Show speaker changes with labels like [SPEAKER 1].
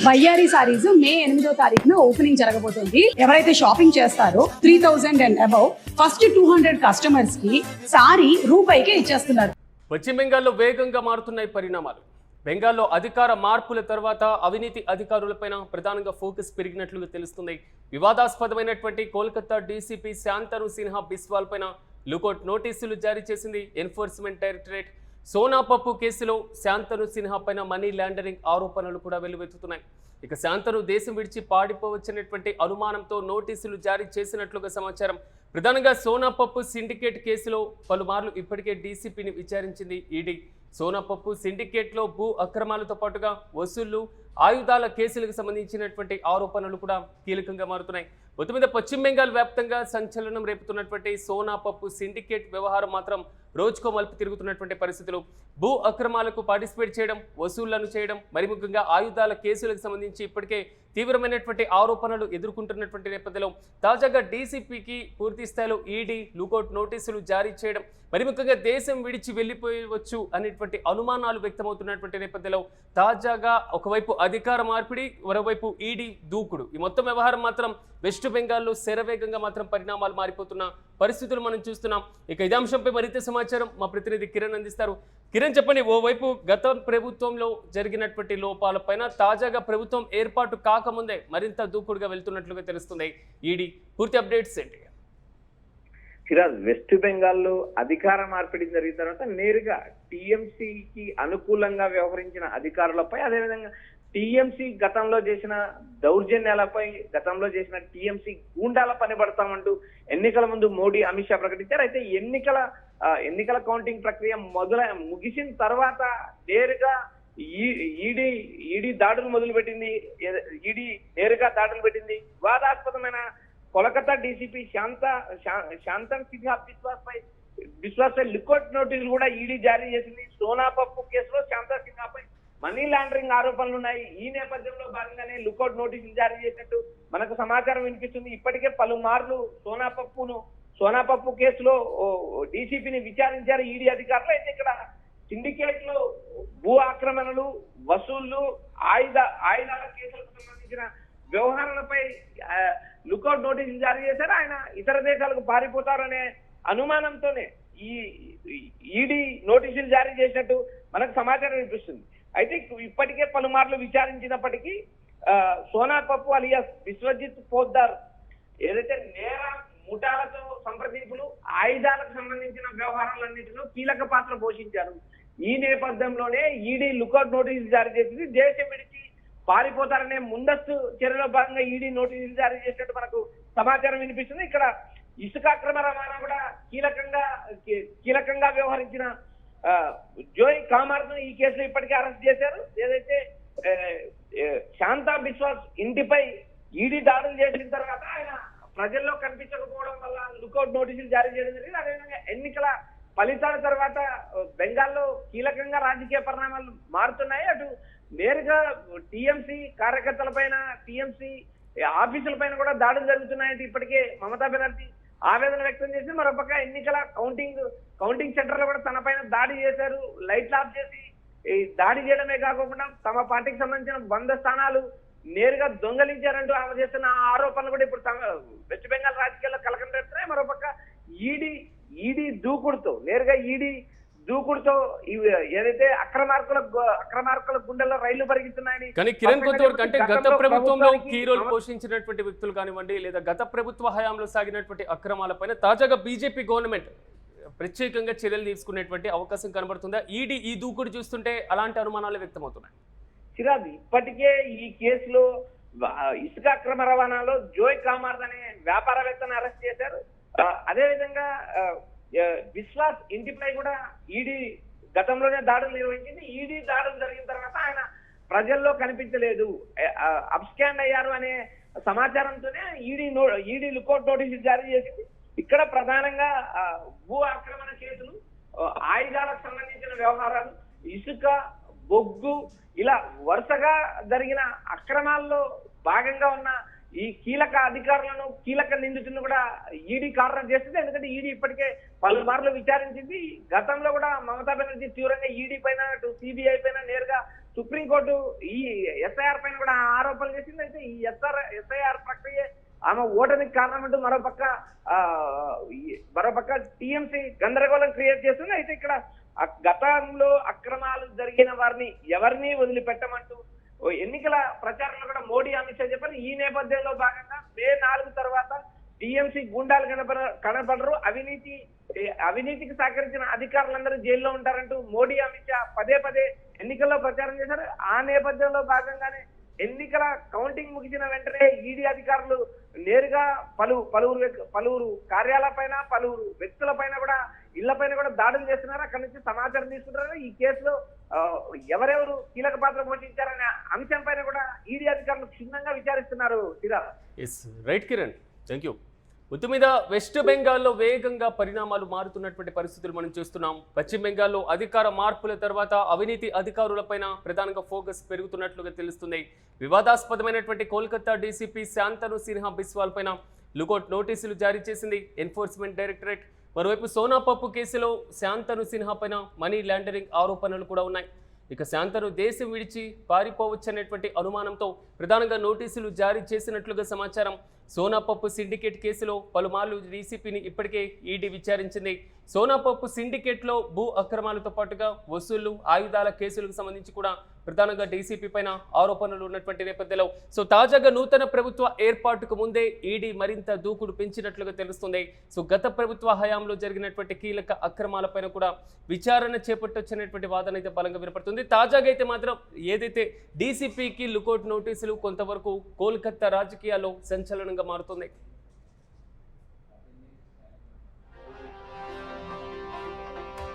[SPEAKER 1] వయ్యారి సారీస్ మే 8వ తారీఖున ఓపెనింగ్ జరగబోతుంది. ఎవరైతే షాపింగ్ చేస్తారో 3000 అండ్ అబౌవ్ ఫస్ట్ 200 కస్టమర్స్ కి సారీ రూపాయికే ఇచ్చేస్తున్నారు.
[SPEAKER 2] పశ్చిమ బెంగాల్లో వేగంగా మారుతున్నాయి పరిణామాలు. బెంగాల్లో అధికార మార్పుల తర్వాత అవినీతి అధికారులపైన ప్రధానంగా ఫోకస్ పెరిగినట్లుగా తెలుస్తుంది. వివాదాస్పదమైనటువంటి కోల్కతా డీసీపీ శాంతను సిన్హా బిస్వాల్ పైన లుకౌట్ నోటీసులు జారీ చేసింది ఎన్ఫోర్స్మెంట్ డైరెక్టరేట్. సోనా పప్పు కేసులో శాంతను సిన్హా పైన మనీ లాండరింగ్ ఆరోపణలు కూడా వెలువెత్తుతున్నాయి. ఇక శాంతను దేశం విడిచి పాడిపోవచ్చినటువంటి అనుమానంతో నోటీసులు జారీ చేసినట్లుగా సమాచారం. ప్రధానంగా సోనా పప్పు సిండికేట్ కేసులో పలుమార్లు ఇప్పటికే డీసీపీని విచారించింది ఈడీ. సోనా పప్పు సిండికేట్లో భూ అక్రమాలతో పాటుగా వసూళ్లు, ఆయుధాల కేసులకు సంబంధించినటువంటి ఆరోపణలు కూడా కీలకంగా మారుతున్నాయి. మొత్తం మీద పశ్చిమ బెంగాల్ వ్యాప్తంగా సంచలనం రేపుతున్నటువంటి సోనా పప్పు సిండికేట్ వ్యవహారం మాత్రం రోజుకో మలుపు తిరుగుతున్నటువంటి పరిస్థితులు. భూ అక్రమాలకు పార్టిసిపేట్ చేయడం, వసూళ్లను చేయడం, మరి ముఖ్యంగా ఆయుధాల కేసులకు సంబంధించి ఇప్పటికే తీవ్రమైనటువంటి ఆరోపణలు ఎదుర్కొంటున్నటువంటి నేపథ్యంలో తాజాగా డీసీపీకి పూర్తి స్థాయిలో ఈడీ లుకౌట్ నోటీసులు జారీ చేయడం, మరి ముఖ్యంగా దేశం విడిచి వెళ్ళిపోవచ్చు అనేటువంటి అనుమానాలు వ్యక్తమవుతున్నటువంటి నేపథ్యంలో తాజాగా ఒకవైపు అధికార మార్పిడి, మరోవైపు ఈడీ దూకుడు. ఈ మొత్తం వ్యవహారం మాత్రం వెస్ట్ బెంగాల్లో శరవేగంగా మాత్రం పరిణామాలు మారిపోతున్న పరిస్థితులు మనం చూస్తున్నాం. ఇక ఇదే అంశంపై మరింత సమాచారం మా ప్రతినిధి కిరణ్ అందిస్తారు. కిరణ్, చెప్పండి, ఓవైపు గత ప్రభుత్వంలో జరిగినటువంటి లోపాలపైన తాజాగా ప్రభుత్వం ఏర్పాటు కాకముందే మరింత దూకుడుగా వెళ్తున్నట్లుగా తెలుస్తుంది ఈడీ. పూర్తి అప్డేట్స్ ఏంటి?
[SPEAKER 3] సిరాజ్, వెస్ట్ బెంగాల్లో అధికార మార్పిడి జరిగిన తర్వాత నేరుగా టీఎంసీకి అనుకూలంగా వ్యవహరించిన అధికారులపై, అదేవిధంగా టీఎంసీ గతంలో చేసిన దౌర్జన్యాలపై, గతంలో చేసిన టీఎంసీ గూండాల పని పడతామంటూ ఎన్నికల ముందు మోడీ, అమిత్ షా ప్రకటించారు. అయితే ఎన్నికల కౌంటింగ్ ప్రక్రియ ముగిసిన తర్వాత నేరుగా ఈడీ దాడులు మొదలుపెట్టింది. ఈడీ నేరుగా దాడులు పెట్టింది. వివాదాస్పదమైన కోలకతా డీసీపీ శాంతన్ సిన్హా బిస్వాస్ పై లుకౌట్ నోటీసులు కూడా ఈడీ జారీ చేసింది. సోనా పప్పు కేసులో శాంతా సిన్హాపై మనీ లాండరింగ్ ఆరోపణలు ఉన్నాయి. ఈ నేపథ్యంలో భాగంగానే లుకౌట్ నోటీసులు జారీ చేసినట్టు మనకు సమాచారం వినిపిస్తుంది. ఇప్పటికే పలుమార్లు సోనా పప్పు కేసులో డీసీపీని విచారించారు ఈడీ అధికారులు. అయితే ఇక్కడ సిండికేట్ లో భూ ఆక్రమణలు, వసూళ్లు, ఆయుధాల కేసులకు సంబంధించిన వ్యవహారాలపై లుకౌట్ నోటీసులు జారీ చేశారు. ఆయన ఇతర దేశాలకు పారిపోతారనే అనుమానంతోనే ఈ ఈడీ నోటీసులు జారీ చేసినట్టు మనకు సమాచారం వినిపిస్తుంది. అయితే ఇప్పటికే పలుమార్లు విచారించినప్పటికీ సోనా పప్పు అలియాస్ విశ్వజిత్ పోద్దార్ ఏదైతే నేర ముఠాలతో సంప్రదింపులు, ఆయుధాలకు సంబంధించిన వ్యవహారాలన్నింటిలో కీలక పాత్ర పోషించారు. ఈ నేపథ్యంలోనే ఈడీ లుకౌట్ నోటీసులు జారీ చేసింది. దేశం విడిచి పారిపోతారనే ముందస్తు చర్యలో భాగంగా ఈడీ నోటీసులు జారీ చేసినట్టు మనకు సమాచారం వినిపిస్తుంది. ఇక్కడ ఇసుక అక్రమ రవాణా కూడా కీలకంగా వ్యవహరించిన జోయ్ కామర్ ను ఈ కేసులో ఇప్పటికే అరెస్ట్ చేశారు. ఏదైతే శాంతా బిస్వాస్ ఇంటిపై ఈడీ దాడులు చేసిన తర్వాత ఆయన ప్రజల్లో కనిపించకపోవడం వల్ల లుకౌట్ నోటీసులు జారీ చేయడం జరిగింది. అదేవిధంగా ఎన్నికల ఫలితాల తర్వాత బెంగాల్లో కీలకంగా రాజకీయ పరిణామాలు మారుతున్నాయి. అటు నేరుగా టీఎంసీ కార్యకర్తల పైన, టీఎంసీ ఆఫీసుల పైన కూడా దాడులు జరుగుతున్నాయంటే ఇప్పటికే మమతా బెనర్జీ ఆవేదన వ్యక్తం చేసి, మరొక ఎన్నికల కౌంటింగ్ సెంటర్ లో కూడా తన పైన దాడి చేశారు. లైట్లు ఆఫ్ చేసి ఈ దాడి చేయడమే కాకుండా తమ పార్టీకి సంబంధించిన 100 స్థానాలు నేరుగా దొంగలించారంటూ ఆమె చేస్తున్న ఆరోపణలు కూడా ఇప్పుడు వెస్ట్ బెంగాల్ రాజకీయాల్లో కలకం రేపుతున్నాయి. మరోపక్క ఈడీ దూకుడుతో ఏదైతే అక్రమార్కుల గుండెల్లో రైళ్లు పరిగెత్తున్నాయని.
[SPEAKER 2] కానీ కిరణ్, కొంతవరకు అంటే గత ప్రభుత్వంలో కీ రోల్ పోషించినటువంటి వ్యక్తులు కానివ్వండి, లేదా గత ప్రభుత్వ హయాంలో సాగినటువంటి అక్రమాలపైన తాజాగా బీజేపీ గవర్నమెంట్ ప్రత్యేకంగా చర్యలు తీసుకునేటువంటి అవకాశం కనబడుతుందా? ఈడీ ఈ దూకుడు చూస్తుంటే అలాంటి అనుమానాలు వ్యక్తమవుతున్నాయి.
[SPEAKER 3] సిరాజ్, ఇప్పటికే ఈ కేసులో ఇసుక అక్రమ రవాణాలో జోయ్ కామర్ అనే వ్యాపారవేత్తను అరెస్ట్ చేశారు. అదేవిధంగా విశ్వాస్ ఇంటిపై కూడా ఈడీ గతంలోనే దాడులు నిర్వహించింది. ఈడీ దాడులు జరిగిన తర్వాత ఆయన ప్రజల్లో కనిపించలేదు, అబ్స్కాండ్ అయ్యారు అనే సమాచారంతోనే ఈడీ లుకౌట్ నోటీసులు జారీ చేసింది. ఇక్కడ ప్రధానంగా భూ ఆక్రమణ కేసులు, ఆయుధాలకు సంబంధించిన వ్యవహారాలు, ఇసుక, బొగ్గు, ఇలా వరుసగా జరిగిన అక్రమాల్లో భాగంగా ఉన్న ఈ కీలక అధికారులను, కీలక నిందితులను కూడా ఈడీ కార్నర్ చేస్తుంది. ఎందుకంటే ఈడీ ఇప్పటికే పలుమార్లు విచారించింది. గతంలో కూడా మమతా బెనర్జీ తీవ్రంగా ఈడీ పైన, సిబిఐ పైన, నేరుగా సుప్రీంకోర్టు ఈ ఎస్ఐఆర్ పైన కూడా ఆరోపణలు చేసింది. అయితే ఈ ఎస్ఐఆర్ ప్రక్రియ ఆమె ఓటమికి కారణమంటూ మరోపక్క టీఎంసీ గందరగోళం క్రియేట్ చేస్తుంది. అయితే ఇక్కడ గతంలో అక్రమాలు జరిగిన వారిని ఎవరిని వదిలిపెట్టమంటూ ఎన్నికల ప్రచారంలో కూడా మోడీ అమిత్ షా చెప్పారు. ఈ నేపథ్యంలో భాగంగా మే 4 తర్వాత టీఎంసీ గుండాలు కనపడరు, అవినీతికి సహకరించిన అధికారులందరూ జైల్లో ఉంటారంటూ మోడీ అమిత్ షా పదే ఎన్నికల్లో ప్రచారం చేశారు. ఆ నేపథ్యంలో భాగంగానే ఎన్నికల కౌంటింగ్ ముగిసిన వెంటనే ఈడీ అధికారులు నేరుగా పలువురు కార్యాలపైన పలువురు వ్యక్తులపైన కూడా ఇళ్లపైన కూడా దాడులు చేస్తున్నారు. అక్కడి నుంచి సమాచారం తీసుకుంటున్నారు. ఈ కేసులో ఎవరెవరు కీలక పాత్ర పోషించారనే అంశం పైన కూడా ఈడీ అధికారులు క్షుణ్ణంగా విచారిస్తున్నారు.
[SPEAKER 2] Right Kiran, thank you. మొత్తం మీద వెస్ట్ బెంగాల్లో వేగంగా పరిణామాలు మారుతున్నటువంటి పరిస్థితులు మనం చూస్తున్నాం. పశ్చిమ బెంగాల్లో అధికార మార్పుల తర్వాత అవినీతి అధికారులపైన ప్రధానంగా ఫోకస్ పెరుగుతున్నట్లుగా తెలుస్తుంది. వివాదాస్పదమైనటువంటి కోల్కతా డీసీపీ శాంతను సిన్హా బిస్వాల్ పైన లుకౌట్ నోటీసులు జారీ చేసింది ఎన్ఫోర్స్మెంట్ డైరెక్టరేట్. మరోవైపు సోనా పప్పు కేసులో శాంతను సిన్హా పైన మనీ లాండరింగ్ ఆరోపణలు కూడా ఉన్నాయి. ఇక శాంతను దేశం విడిచి పారిపోవచ్చనేటువంటి అనుమానంతో ప్రధానంగా నోటీసులు జారీ చేసినట్లుగా సమాచారం. సోనా పప్పు సిండికేట్ కేసులో పలుమార్లు డీసీపీని ఇప్పటికే ఈడీ విచారించింది. సోనా పప్పు సిండికేట్లో భూ అక్రమాలతో పాటుగా వసూళ్లు, ఆయుధాల కేసులకు సంబంధించి కూడా ప్రధానంగా డీసీపీ పైన ఆరోపణలు ఉన్నటువంటి నేపథ్యంలో తాజాగా నూతన ప్రభుత్వ ఏర్పాటుకు ముందే ఈడీ మరింత దూకుడు పెంచినట్లుగా తెలుస్తుంది. గత ప్రభుత్వ హయాంలో జరిగినటువంటి కీలక అక్రమాలపైన కూడా విచారణ చేపట్టొచ్చినటువంటి వాదన అయితే బలంగా వినపడుతుంది. తాజాగా అయితే మాత్రం ఏదైతే డీసీపీకి లుకౌట్ నోటీసులు కొంతవరకు కోల్కతా రాజకీయాల్లో సంచలనంగా మారుతుంది.